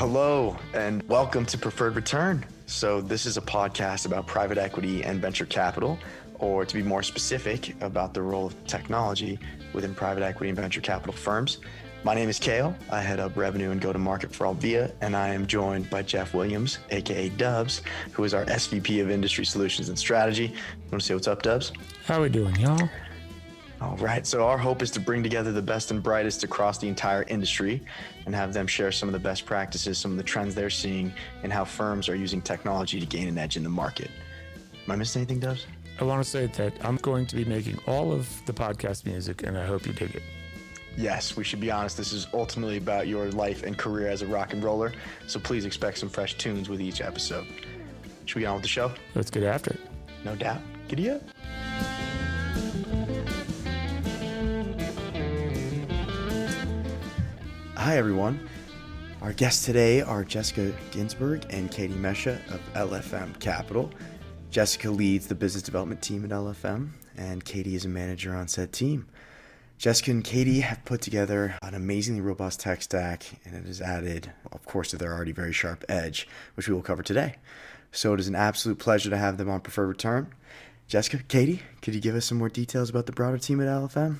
Hello, and welcome to Preferred Return. So this is a podcast about private equity and venture capital, or to be more specific, about the role of technology within private equity and venture capital firms. My name is Kale. I head up revenue and go-to-market for Alvia, and I am joined by Jeff Williams, aka Dubs, who is our SVP of Industry Solutions and Strategy. You want to say what's up, Dubs? How we doing, y'all? All right, so our hope is to bring together the best and brightest across the entire industry and have them share some of the best practices, some of the trends they're seeing, and how firms are using technology to gain an edge in the market. Am I missing anything, Dubs? I want to say that I'm going to be making all of the podcast music, and I hope you dig it. Yes, we should be honest. This is ultimately about your life and career as a rock and roller, so please expect some fresh tunes with each episode. Should we get on with the show? Let's get after it. No doubt. Giddy up. Hi, everyone. Our guests today are Jessica Ginsberg and Katie Mesha of LFM Capital. Jessica leads the business development team at LFM, and Katie is a manager on said team. Jessica and Katie have put together an amazingly robust tech stack, and it has added, of course, to their already very sharp edge, which we will cover today. So it is an absolute pleasure to have them on Preferred Return. Jessica, Katie, could you give us some more details about the broader team at LFM?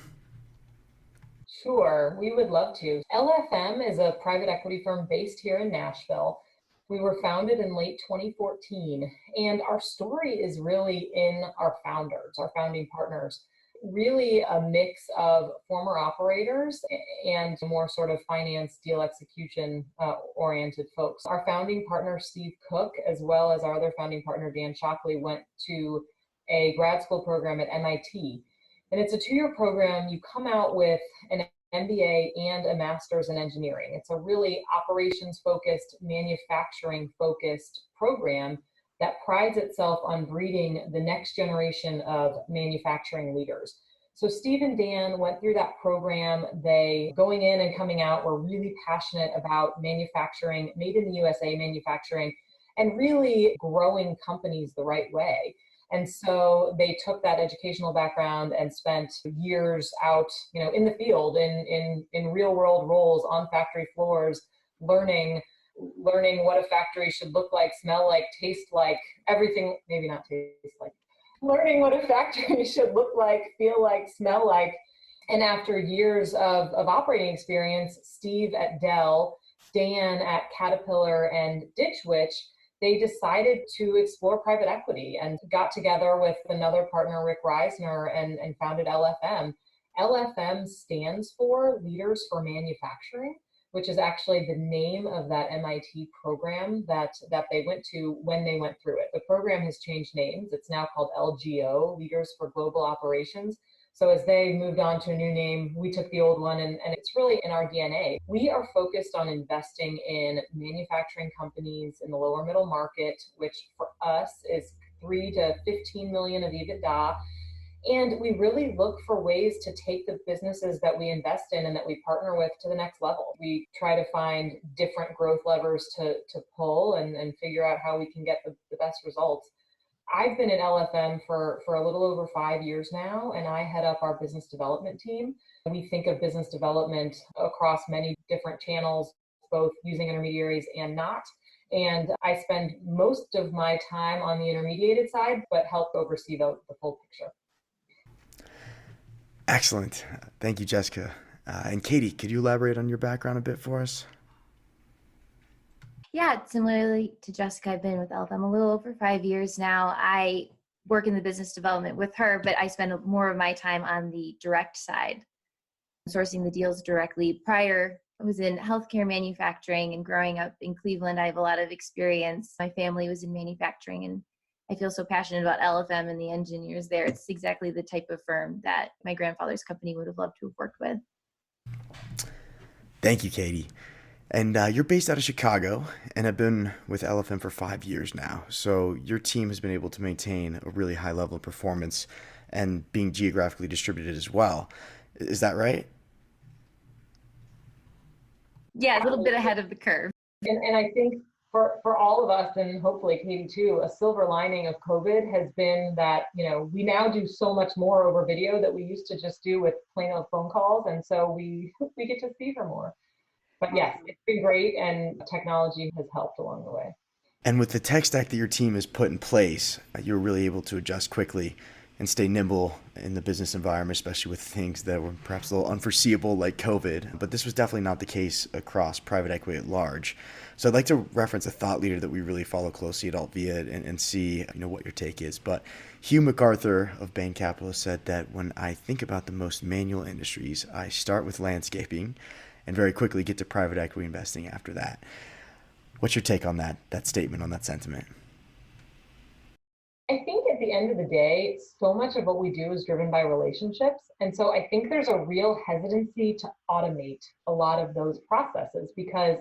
Sure, we would love to. LFM is a private equity firm based here in Nashville. We were founded in late 2014, and our story is really in our founders, our founding partners. Really a mix of former operators and more sort of finance deal execution oriented folks. Our founding partner, Steve Cook, as well as our other founding partner, Dan Shockley, went to a grad school program at MIT. And it's a 2-year program. You come out with an MBA and a master's in engineering. It's a really operations-focused, manufacturing-focused program that prides itself on breeding the next generation of manufacturing leaders. So Steve and Dan went through that program. They, going in and coming out, were really passionate about manufacturing, made in the USA manufacturing, and really growing companies the right way. And so they took that educational background and spent years out, in the field, in real world roles on factory floors, learning what a factory should look like, smell like, taste like, everything, maybe not taste like, learning what a factory should look like, feel like, smell like. And after years of operating experience, Steve at Dell, Dan at Caterpillar and Ditch Witch, they decided to explore private equity and got together with another partner, Rick Reisner, and founded LFM. LFM stands for Leaders for Manufacturing, which is actually the name of that MIT program that they went to when they went through it. The program has changed names. It's now called LGO, Leaders for Global Operations. So as they moved on to a new name, we took the old one, and it's really in our DNA. We are focused on investing in manufacturing companies in the lower middle market, which for us is 3 to 15 million of EBITDA. And we really look for ways to take the businesses that we invest in and that we partner with to the next level. We try to find different growth levers to pull and figure out how we can get the best results. I've been at LFM for a little over 5 years now, and I head up our business development team. We think of business development across many different channels, both using intermediaries and not. And I spend most of my time on the intermediated side, but help oversee the full picture. Excellent. Thank you, Jessica. And Katie, could you elaborate on your background a bit for us? Yeah, similarly to Jessica, I've been with LFM a little over 5 years now. I work in the business development with her, but I spend more of my time on the direct side, sourcing the deals directly. Prior, I was in healthcare manufacturing, and growing up in Cleveland, I have a lot of experience. My family was in manufacturing, and I feel so passionate about LFM and the engineers there. It's exactly the type of firm that my grandfather's company would have loved to have worked with. Thank you, Katie. And you're based out of Chicago and have been with LFM for 5 years now. So your team has been able to maintain a really high level of performance and being geographically distributed as well. Is that right? Yeah, a little bit ahead of the curve. And I think for all of us, and hopefully Katie too, a silver lining of COVID has been that, we now do so much more over video that we used to just do with plain old phone calls. And so we get to see her more. But yes, it's been great, and technology has helped along the way. And with the tech stack that your team has put in place, you were really able to adjust quickly and stay nimble in the business environment, especially with things that were perhaps a little unforeseeable like COVID. But this was definitely not the case across private equity at large. So I'd like to reference a thought leader that we really follow closely at Altvia and see what your take is. But Hugh MacArthur of Bain Capital said that when I think about the most manual industries, I start with landscaping and very quickly get to private equity investing after that. What's your take on that statement, on that sentiment? I think at the end of the day, so much of what we do is driven by relationships. And so I think there's a real hesitancy to automate a lot of those processes, because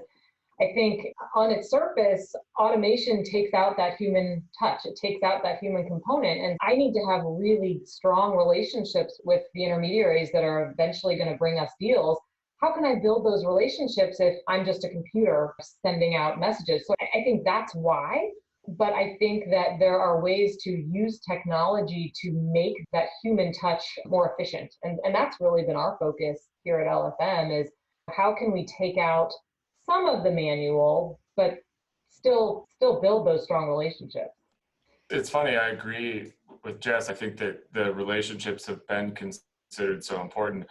I think on its surface, automation takes out that human touch. It takes out that human component. And I need to have really strong relationships with the intermediaries that are eventually going to bring us deals. How can I build those relationships if I'm just a computer sending out messages? So I think that's why. But I think that there are ways to use technology to make that human touch more efficient. And that's really been our focus here at LFM, is how can we take out some of the manual, but still build those strong relationships. It's funny, I agree with Jess. I think that the relationships have been considered so important.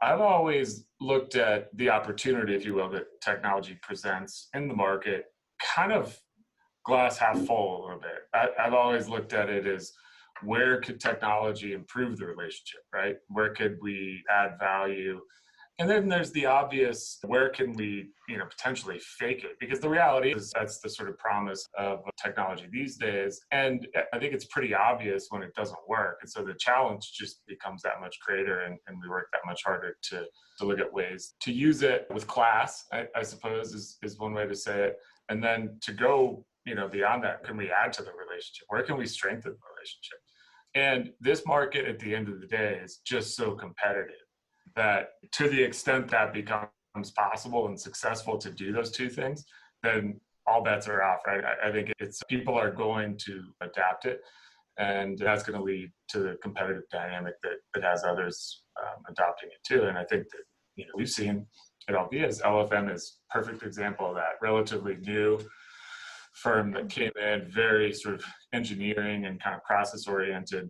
I've always looked at the opportunity, if you will, that technology presents in the market, kind of glass half full a little bit. I've always looked at it as, where could technology improve the relationship, right? Where could we add value? And then there's the obvious, where can we, potentially fake it? Because the reality is that's the sort of promise of technology these days. And I think it's pretty obvious when it doesn't work. And so the challenge just becomes that much greater, and we work that much harder to look at ways to use it with class, I suppose is one way to say it. And then to go, beyond that, can we add to the relationship? Where can we strengthen the relationship? And this market at the end of the day is just so competitive that to the extent that becomes possible and successful to do those two things, then all bets are off, right? I think people are going to adapt it, and that's going to lead to the competitive dynamic that has others adopting it too. And I think that, we've seen at Alvia's, LFM is a perfect example of that. Relatively new firm that came in very sort of engineering and kind of process oriented,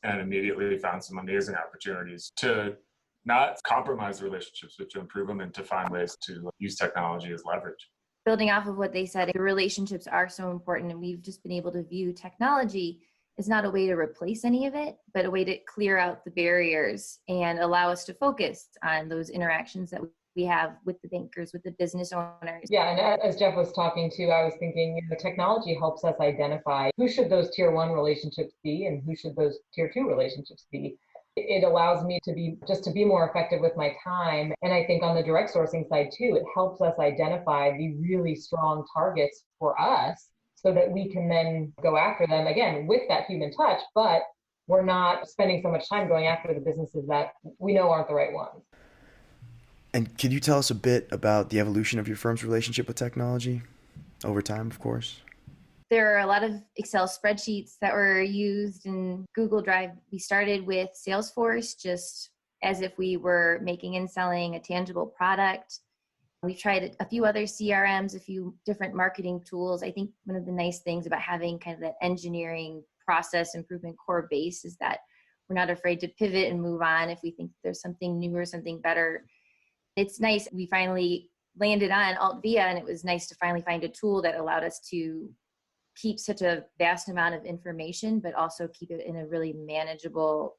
and immediately found some amazing opportunities to not compromise relationships, but to improve them and to find ways to use technology as leverage. Building off of what they said, the relationships are so important, and we've just been able to view technology as not a way to replace any of it, but a way to clear out the barriers and allow us to focus on those interactions that we have with the bankers, with the business owners. Yeah, and as Jeff was talking to, I was thinking, technology helps us identify who should those tier one relationships be and who should those tier two relationships be. It allows me to be more effective with my time. And I think on the direct sourcing side too, it helps us identify the really strong targets for us so that we can then go after them again with that human touch, but we're not spending so much time going after the businesses that we know aren't the right ones. And could you tell us a bit about the evolution of your firm's relationship with technology over time, of course? There are a lot of Excel spreadsheets that were used in Google Drive. We started with Salesforce just as if we were making and selling a tangible product. We've tried a few other CRMs, a few different marketing tools. I think one of the nice things about having kind of that engineering process improvement core base is that we're not afraid to pivot and move on if we think there's something new or something better. It's nice. We finally landed on Altvia, and it was nice to finally find a tool that allowed us to keep such a vast amount of information, but also keep it in a really manageable,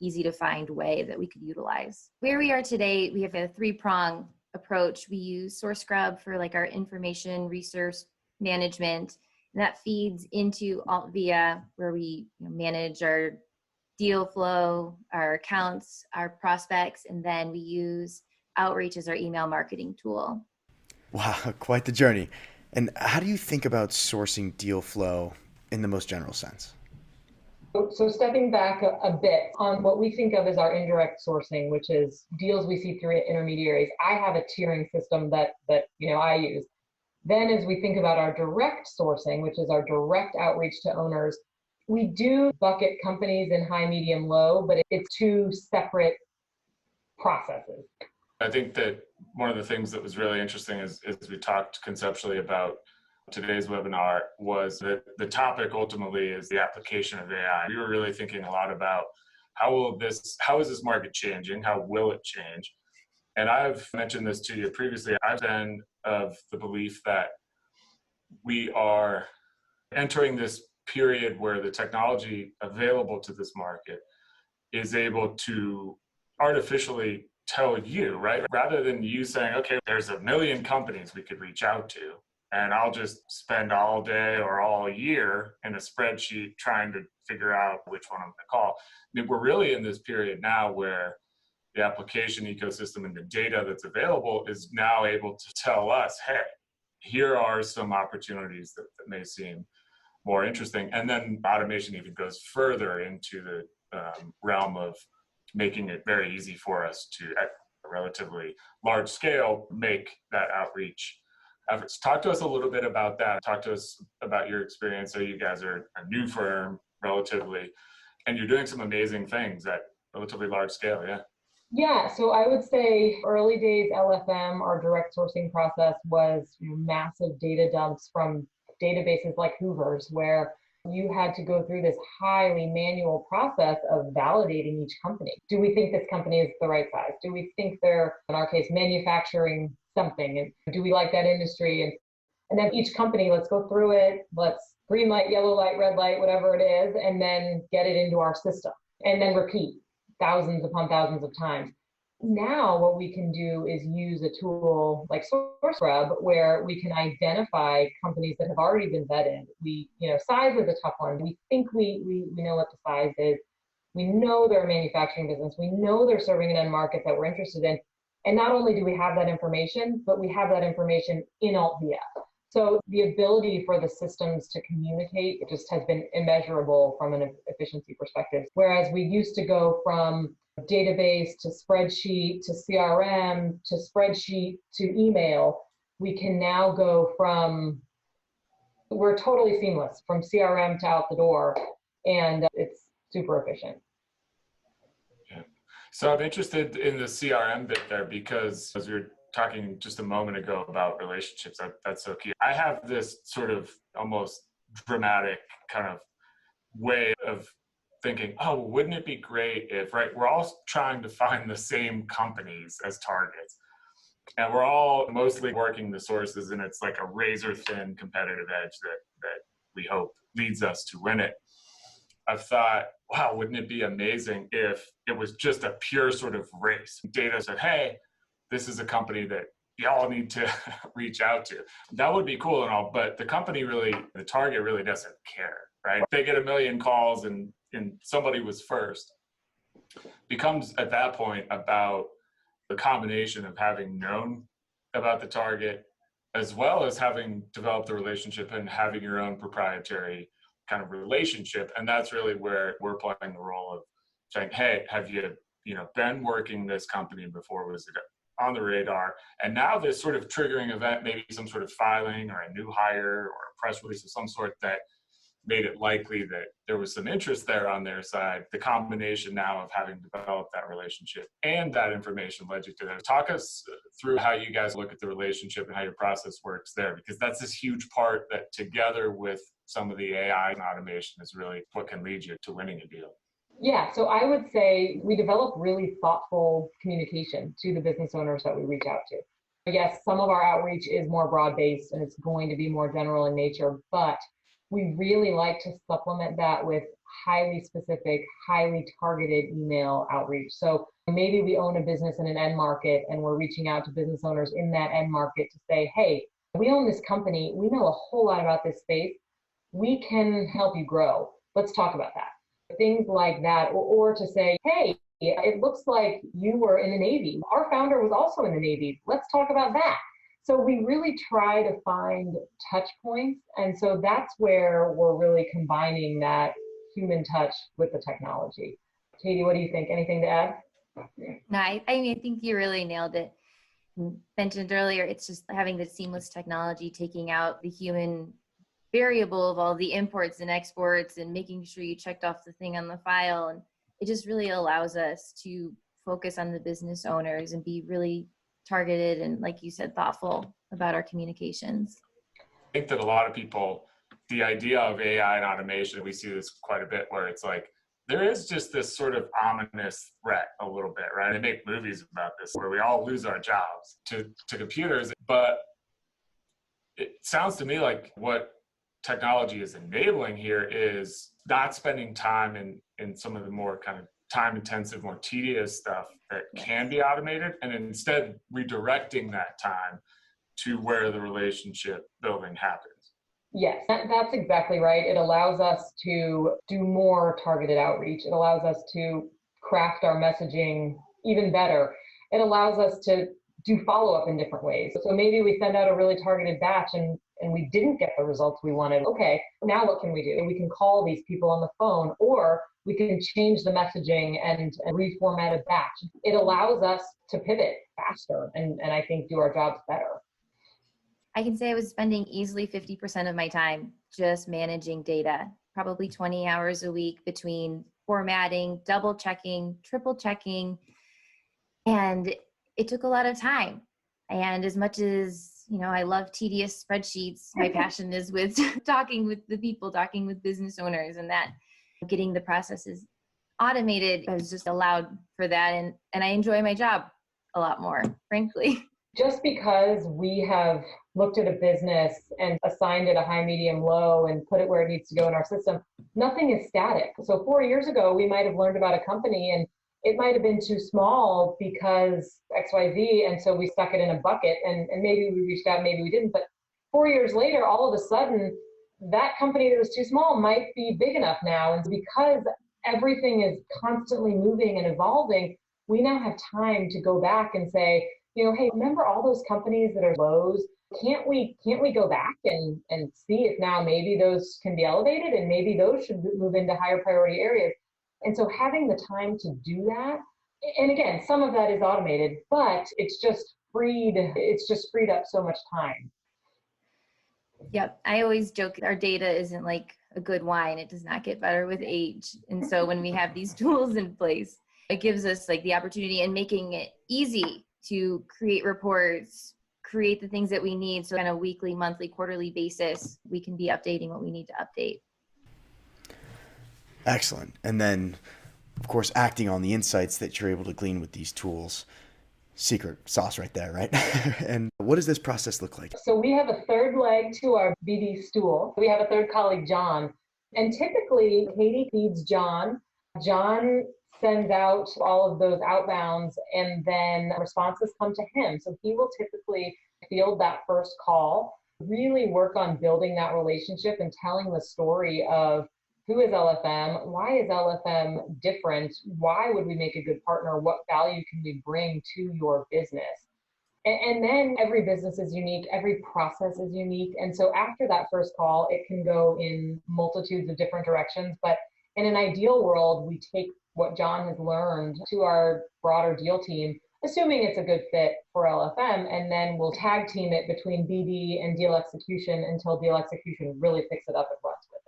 easy to find way that we could utilize. Where we are today, we have a 3-prong approach. We use SourceScrub for like our information resource management, and that feeds into Altvia, where we manage our deal flow, our accounts, our prospects, and then we use Outreach as our email marketing tool. Wow, quite the journey. And how do you think about sourcing deal flow in the most general sense? So stepping back a bit on what we think of as our indirect sourcing, which is deals we see through intermediaries. I have a tiering system that I use. Then as we think about our direct sourcing, which is our direct outreach to owners, we do bucket companies in high, medium, low, but it's two separate processes. I think that one of the things that was really interesting is we talked conceptually about today's webinar was that the topic ultimately is the application of AI. We were really thinking a lot about how is this market changing? How will it change? And I've mentioned this to you previously. I've been of the belief that we are entering this period where the technology available to this market is able to artificially tell you, right? Rather than you saying, okay, there's a million companies we could reach out to, and I'll just spend all day or all year in a spreadsheet trying to figure out which one I'm going to call. I mean, we're really in this period now where the application ecosystem and the data that's available is now able to tell us, hey, here are some opportunities that may seem more interesting. And then automation even goes further into the realm of making it very easy for us to, at a relatively large scale, make that outreach efforts. Talk to us a little bit about that. Talk to us about your experience. So you guys are a new firm, relatively, and you're doing some amazing things at relatively large scale, yeah? Yeah, so I would say early days LFM, our direct sourcing process was massive data dumps from databases like Hoover's, where you had to go through this highly manual process of validating each company. Do we think this company is the right size? Do we think they're, in our case, manufacturing something? And do we like that industry? And then each company, let's go through it. Let's green light, yellow light, red light, whatever it is, and then get it into our system and then repeat thousands upon thousands of times. Now what we can do is use a tool like SourceRub where we can identify companies that have already been vetted. Size is a tough one. We think we know what the size is. We know they're a manufacturing business. We know they're serving an end market that we're interested in. And not only do we have that information, but we have that information in AltVF. So the ability for the systems to communicate just has been immeasurable from an efficiency perspective. Whereas we used to go from database to spreadsheet to CRM to spreadsheet to email, we can now go we're totally seamless from CRM to out the door, and it's super efficient. Yeah. So I'm interested in the CRM bit there, because as we were talking just a moment ago about relationships, that's so key. I have this sort of almost dramatic kind of way of thinking, oh, wouldn't it be great if, right, we're all trying to find the same companies as targets, and we're all mostly working the sources, and it's like a razor thin competitive edge that we hope leads us to win it. I've thought, wow, wouldn't it be amazing if it was just a pure sort of race? Data said, hey, this is a company that y'all need to reach out to. That would be cool and all, but the target really doesn't care, right? They get a million calls and somebody was first. Becomes at that point about the combination of having known about the target as well as having developed the relationship and having your own proprietary kind of relationship. And that's really where we're playing the role of saying, hey, have you been working this company before? Was it on the radar? And now this sort of triggering event, maybe some sort of filing or a new hire or a press release of some sort that made it likely that there was some interest there on their side. The combination now of having developed that relationship and that information led you to there. Talk us through how you guys look at the relationship and how your process works there, because that's this huge part that, together with some of the AI and automation, is really what can lead you to winning a deal. Yeah, so I would say we develop really thoughtful communication to the business owners that we reach out to. Yes, some of our outreach is more broad-based and it's going to be more general in nature, but we really like to supplement that with highly specific, highly targeted email outreach. So maybe we own a business in an end market and we're reaching out to business owners in that end market to say, hey, we own this company. We know a whole lot about this space. We can help you grow. Let's talk about that. Things like that. Or to say, hey, it looks like you were in the Navy. Our founder was also in the Navy. Let's talk about that. So we really try to find touch points. And so that's where we're really combining that human touch with the technology. Katie, what do you think? Anything to add? No, I think you really nailed it. Mentioned earlier, it's just having the seamless technology, taking out the human variable of all the imports and exports and making sure you checked off the thing on the file. And it just really allows us to focus on the business owners and be really targeted and, like you said, thoughtful about our communications. I think that a lot of people, the idea of AI and automation, we see this quite a bit where it's like, there is just this sort of ominous threat a little bit, right? They make movies about this where we all lose our jobs to computers. But it sounds to me like what technology is enabling here is not spending time in some of the more kind of time intensive, more tedious stuff that can be automated, and instead redirecting that time to where the relationship building happens. Yes, that's exactly right. It allows us to do more targeted outreach. It allows us to craft our messaging even better. It allows us to do follow-up in different ways. So maybe we send out a really targeted batch and we didn't get the results we wanted. Okay, now what can we do? We can call these people on the phone, or we can change the messaging and reformat a batch. It allows us to pivot faster and I think do our jobs better. I can say I was spending easily 50% of my time just managing data, probably 20 hours a week between formatting, double checking, triple checking. And it took a lot of time. And as much as, I love tedious spreadsheets, my passion is with talking with the people, talking with business owners, and that getting the processes automated has just allowed for that. And I enjoy my job a lot more, frankly. Just because we have looked at a business and assigned it a high, medium, low, and put it where it needs to go in our system, nothing is static. So 4 years ago, we might have learned about a company and it might have been too small because XYZ, and so we stuck it in a bucket and maybe we reached out, maybe we didn't. But 4 years later, all of a sudden, that company that was too small might be big enough now. And because everything is constantly moving and evolving, we now have time to go back and say, hey, remember all those companies that are lows? Can't we go back and see if now maybe those can be elevated and maybe those should move into higher priority areas? And so having the time to do that, and again, some of that is automated, but it's just freed up so much time. Yep. I always joke our data isn't like a good wine. It does not get better with age. And so when we have these tools in place, it gives us like the opportunity and making it easy to create reports, create the things that we need. So on a weekly, monthly, quarterly basis, we can be updating what we need to update. Excellent. And then, of course, acting on the insights that you're able to glean with these tools. Secret sauce right there, right? And what does this process look like? So we have a third leg to our BD stool. We have a third colleague, John. And typically, Katie feeds John. John sends out all of those outbounds and then responses come to him. So he will typically field that first call, really work on building that relationship and telling the story of who is LFM, why is LFM different, why would we make a good partner, what value can we bring to your business. And then every business is unique, every process is unique. And so after that first call, it can go in multitudes of different directions. But in an ideal world, we take what John has learned to our broader deal team, assuming it's a good fit for LFM, and then we'll tag team it between BD and deal execution until deal execution really picks it up and runs with it.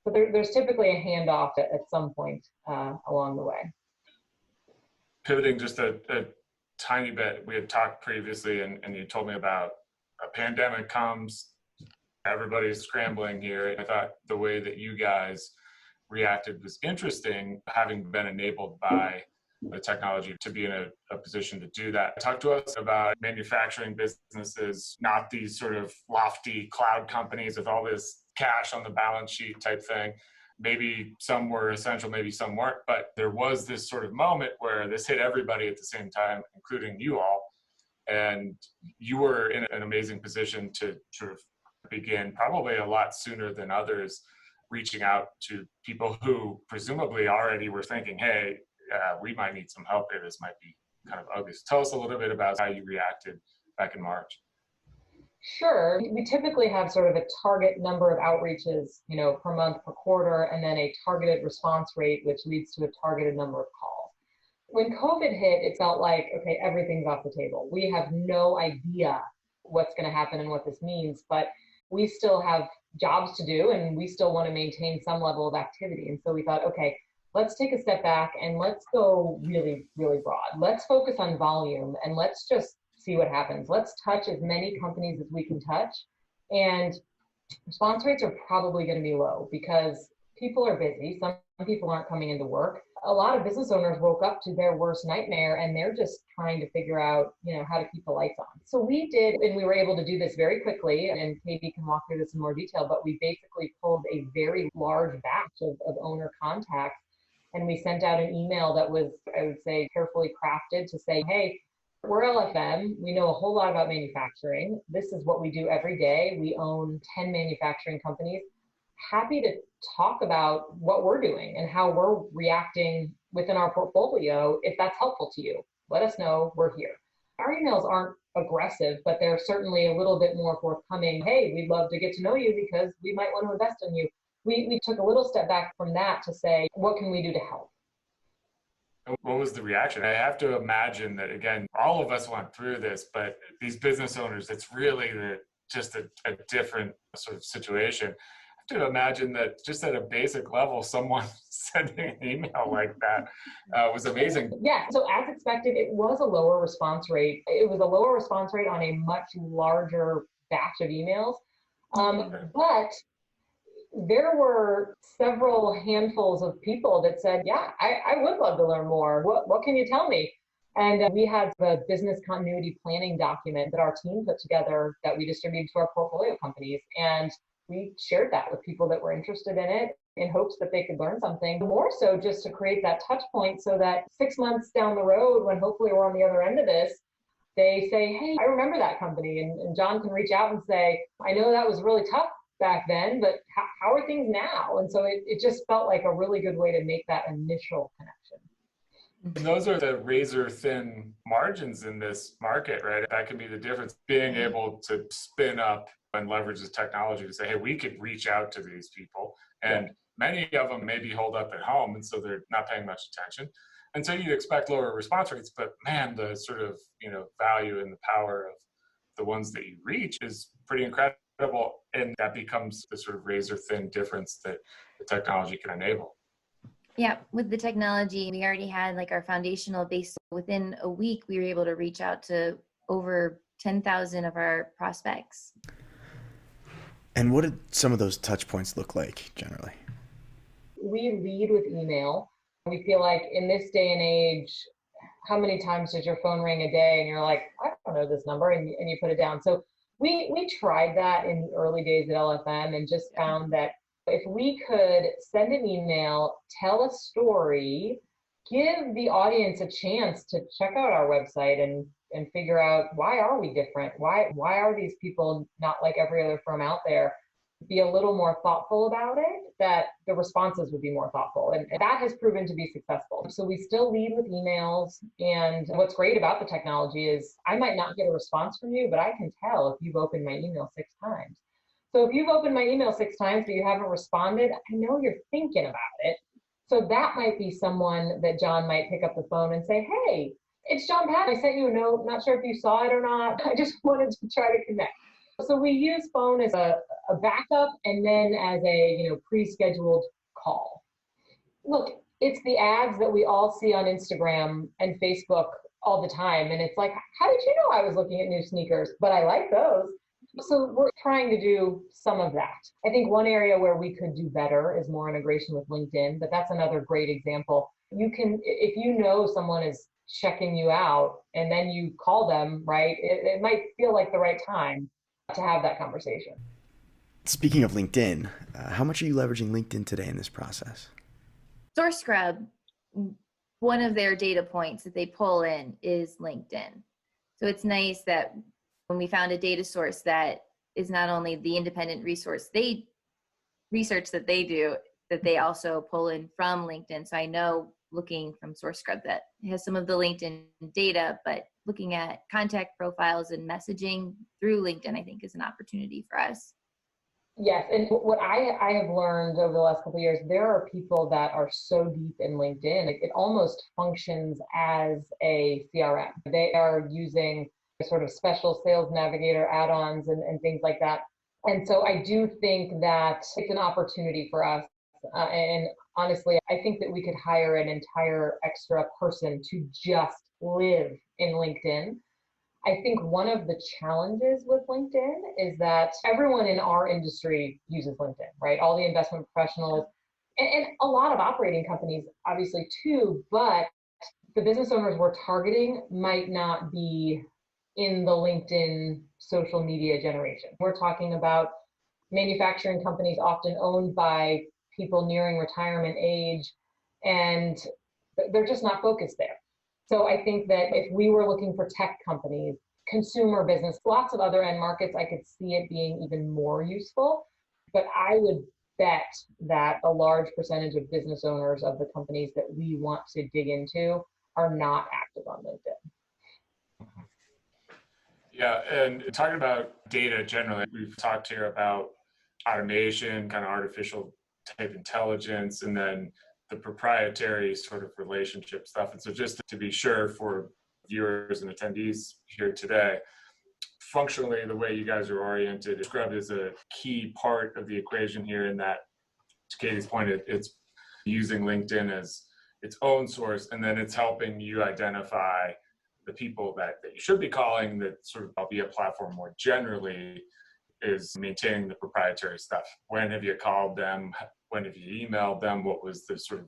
So there's typically a handoff at some point along the way. Pivoting just a tiny bit, we had talked previously and you told me about a pandemic comes, everybody's scrambling here. I thought the way that you guys reacted was interesting, having been enabled by the technology to be in a position to do that. Talk to us about manufacturing businesses, not these sort of lofty cloud companies with all this cash on the balance sheet type thing. Maybe some were essential, maybe some weren't, but there was this sort of moment where this hit everybody at the same time, including you all. And you were in an amazing position to sort of begin probably a lot sooner than others, reaching out to people who presumably already were thinking, hey, we might need some help here. This might be kind of ugly. So tell us a little bit about how you reacted back in March. Sure. We typically have sort of a target number of outreaches, per month, per quarter, and then a targeted response rate, which leads to a targeted number of calls. When COVID hit, it felt like, okay, everything's off the table. We have no idea what's going to happen and what this means, but we still have jobs to do and we still want to maintain some level of activity. And so we thought, okay, let's take a step back and let's go really, really broad. Let's focus on volume and let's just see what happens. Let's touch as many companies as we can touch. And response rates are probably going to be low because people are busy. Some people aren't coming into work. A lot of business owners woke up to their worst nightmare and they're just trying to figure out, how to keep the lights on. So we did, and we were able to do this very quickly, and Katie can walk through this in more detail, but we basically pulled a very large batch of owner contacts, and we sent out an email that was, I would say, carefully crafted to say, hey, we're LFM. We know a whole lot about manufacturing. This is what we do every day. We own 10 manufacturing companies. Happy to talk about what we're doing and how we're reacting within our portfolio. If that's helpful to you, let us know. We're here. Our emails aren't aggressive, but they're certainly a little bit more forthcoming. Hey, we'd love to get to know you because we might want to invest in you. We took a little step back from that to say, what can we do to help? What was the reaction? I have to imagine that, again, all of us went through this, but these business owners, it's really just a different sort of situation. I have to imagine that just at a basic level, someone sending an email like that was amazing. Yeah, so as expected, it was a lower response rate. It was a lower response rate on a much larger batch of emails. But there were several handfuls of people that said, yeah, I would love to learn more. What can you tell me? And we had the business continuity planning document that our team put together that we distributed to our portfolio companies. And we shared that with people that were interested in it in hopes that they could learn something. More so just to create that touch point so that 6 months down the road, when hopefully we're on the other end of this, they say, hey, I remember that company. And John can reach out and say, I know that was really tough back then, but how are things now? And so it just felt like a really good way to make that initial connection. And those are the razor thin margins in this market, right? That can be the difference. Being able to spin up and leverage this technology to say, hey, we could reach out to these people. And many of them may be holed up at home, and so they're not paying much attention. And so you'd expect lower response rates, but man, the sort of, value and the power of the ones that you reach is pretty incredible. And that becomes the sort of razor thin difference that the technology can enable. Yeah, with the technology, we already had like our foundational base. Within a week, we were able to reach out to over 10,000 of our prospects. And what did some of those touch points look like generally? We lead with email. We feel like in this day and age, how many times does your phone ring a day and you're like, I don't know this number, and you put it down. So we tried that in the early days at LFM and just found that if we could send an email, tell a story, give the audience a chance to check out our website and figure out, why are we different? Why are these people not like every other firm out there? Be a little more thoughtful about it, that the responses would be more thoughtful. And that has proven to be successful. So we still lead with emails. And what's great about the technology is I might not get a response from you, but I can tell if you've opened my email 6 times. So if you've opened my email 6 times, but you haven't responded, I know you're thinking about it. So that might be someone that John might pick up the phone and say, hey, it's John Pat. I sent you a note. Not sure if you saw it or not. I just wanted to try to connect. So we use phone as a backup and then as a pre-scheduled call. Look, it's the ads that we all see on Instagram and Facebook all the time. And it's like, how did you know I was looking at new sneakers? But I like those. So we're trying to do some of that. I think one area where we could do better is more integration with LinkedIn, but that's another great example. You can, if you know someone is checking you out and then you call them, right, it might feel like the right time to have that conversation. Speaking of LinkedIn, how much are you leveraging LinkedIn today in this process? Source Scrub, one of their data points that they pull in is LinkedIn. So it's nice that when we found a data source that is not only the independent research that they do, that they also pull in from LinkedIn. So I know looking from Source Scrub that has some of the LinkedIn data, but looking at contact profiles and messaging through LinkedIn, I think is an opportunity for us. Yes, and what I have learned over the last couple of years, there are people that are so deep in LinkedIn, it almost functions as a CRM. They are using sort of special sales navigator add-ons and things like that. And so I do think that it's an opportunity for us. And Honestly, I think that we could hire an entire extra person to just live in LinkedIn. I think one of the challenges with LinkedIn is that everyone in our industry uses LinkedIn, right? All the investment professionals and a lot of operating companies, obviously, too, but the business owners we're targeting might not be in the LinkedIn social media generation. We're talking about manufacturing companies often owned by people nearing retirement age, and they're just not focused there. So I think that if we were looking for tech companies, consumer business, lots of other end markets, I could see it being even more useful. But I would bet that a large percentage of business owners of the companies that we want to dig into are not active on LinkedIn. Yeah, and talking about data generally, we've talked here about automation, kind of artificial type intelligence, and then the proprietary sort of relationship stuff. And so just to be sure for viewers and attendees here today, functionally, the way you guys are oriented, described as a key part of the equation here in that, to Katie's point, it's using LinkedIn as its own source, and then it's helping you identify the people that you should be calling, that sort of be a platform more generally is maintaining the proprietary stuff. When have you called them? When have you emailed them? What was the sort of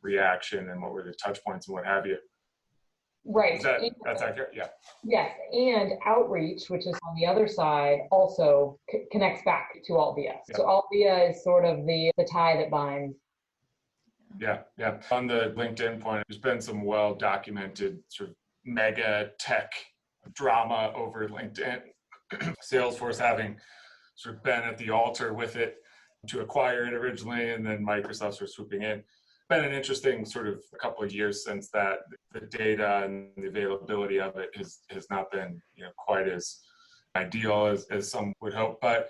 reaction and what were the touch points and what have you? Right. That's accurate? Yeah. Yes. And outreach, which is on the other side, also connects back to Alt-VIA. Yeah. So Alt-VIA is sort of the tie that binds. Yeah. On the LinkedIn point, there's been some well-documented sort of mega tech drama over LinkedIn. Salesforce having sort of been at the altar with it to acquire it originally, and then Microsoft sort of swooping in. Been an interesting sort of a couple of years since that. The data and the availability of it has not been quite as ideal as some would hope. But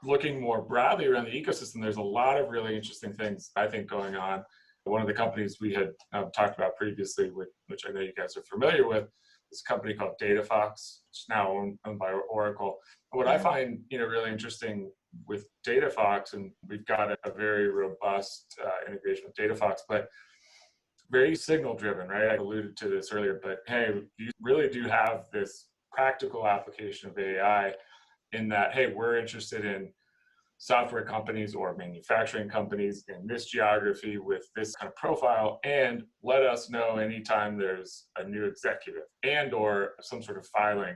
looking more broadly around the ecosystem, there's a lot of really interesting things I think going on. One of the companies we had talked about previously, which I know you guys are familiar with, is a company called DataFox, which is now owned by Oracle. What I find really interesting with DataFox, and we've got a very robust integration with DataFox, but very signal driven, right? I alluded to this earlier, but hey, you really do have this practical application of AI in that, hey, we're interested in software companies or manufacturing companies in this geography with this kind of profile, and let us know anytime there's a new executive and or some sort of filing.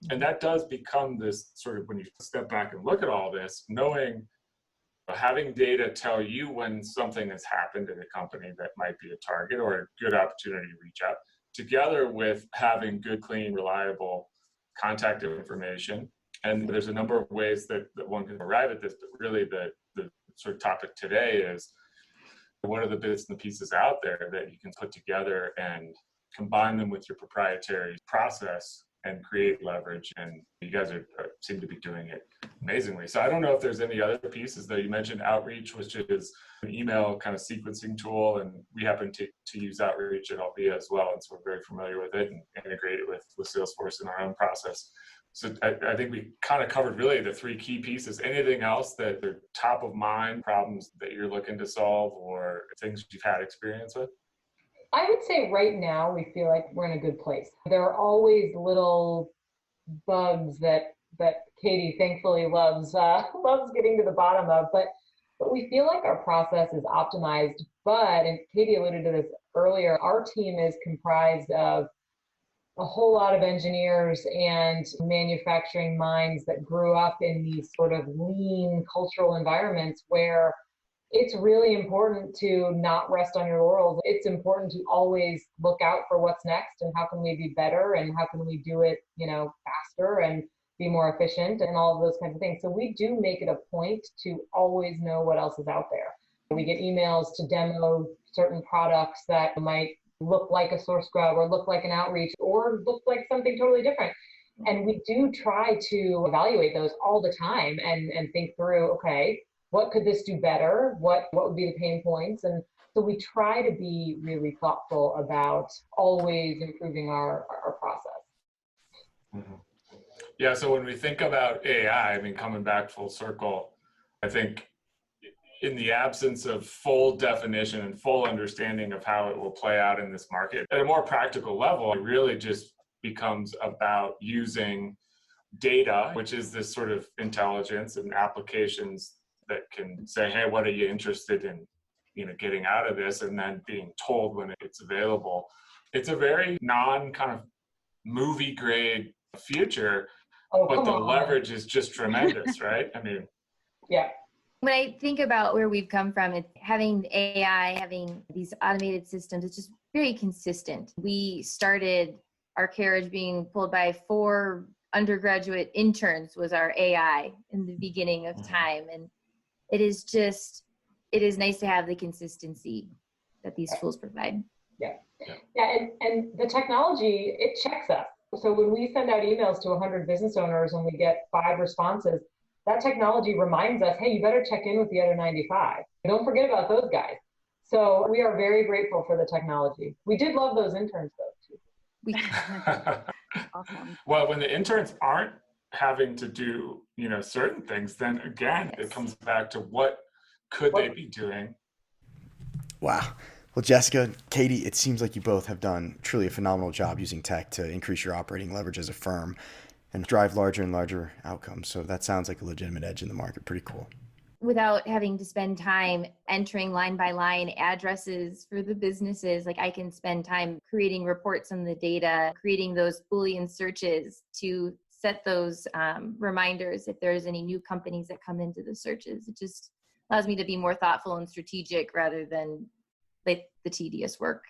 And that does become this sort of, when you step back and look at all this, knowing, having data tell you when something has happened in a company that might be a target or a good opportunity to reach out, together with having good, clean, reliable contact information. And there's a number of ways that one can arrive at this, but really the sort of topic today is, what are the bits and the pieces out there that you can put together and combine them with your proprietary process and create leverage? And you guys seem to be doing it amazingly. So I don't know if there's any other pieces, though. You mentioned outreach, which is an email kind of sequencing tool, and we happen to use outreach at Alt-VIA as well, and so we're very familiar with it and integrate it with Salesforce in our own process. So I think we kind of covered really the three key pieces. Anything else that are top of mind, problems that you're looking to solve or things you've had experience with? I would say right now we feel like we're in a good place. There are always little bugs that Katie thankfully loves getting to the bottom of, but we feel like our process is optimized. But, and Katie alluded to this earlier, our team is comprised of a whole lot of engineers and manufacturing minds that grew up in these sort of lean cultural environments where it's really important to not rest on your laurels. It's important to always look out for what's next and how can we be better and how can we do it, faster and be more efficient and all of those kinds of things. So we do make it a point to always know what else is out there. We get emails to demo certain products that might look like a source scrub or look like an outreach or look like something totally different. And we do try to evaluate those all the time and think through, okay, what could this do better? What would be the pain points? And so we try to be really thoughtful about always improving our process. Mm-hmm. Yeah, so when we think about AI, I mean, coming back full circle, I think in the absence of full definition and full understanding of how it will play out in this market, at a more practical level, it really just becomes about using data, which is this sort of intelligence and applications that can say, hey, what are you interested in, getting out of this, and then being told when it's available. It's a very kind of movie grade future, but the leverage is just tremendous, right? I mean, yeah. When I think about where we've come from, it's having AI, having these automated systems, it's just very consistent. We started our carriage being pulled by 4 undergraduate interns was our AI in the beginning of time. And it is nice to have the consistency that these tools provide. Yeah. And the technology, it checks us. So when we send out emails to 100 business owners and we get 5 responses, that technology reminds us, hey, you better check in with the other 95. Don't forget about those guys. So we are very grateful for the technology. We did love those interns though, too. Awesome. Well, when the interns aren't having to do, certain things, then again, it comes back to what could they be doing? Wow. Well, Jessica, Katie, it seems like you both have done truly a phenomenal job using tech to increase your operating leverage as a firm and drive larger and larger outcomes. So that sounds like a legitimate edge in the market. Pretty cool. Without having to spend time entering line by line addresses for the businesses, like I can spend time creating reports on the data, creating those Boolean searches to set those reminders if there's any new companies that come into the searches. It just allows me to be more thoughtful and strategic rather than like the tedious work.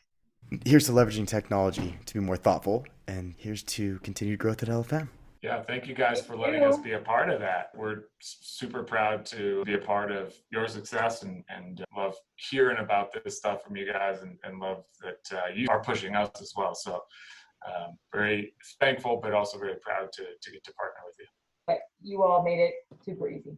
Here's to leveraging technology to be more thoughtful, and here's to continued growth at LFM. Yeah, thank you guys for letting us be a part of that. We're super proud to be a part of your success and love hearing about this stuff from you guys and love that you are pushing us as well. So very thankful, but also very proud to get to partner with you. But you all made it super easy.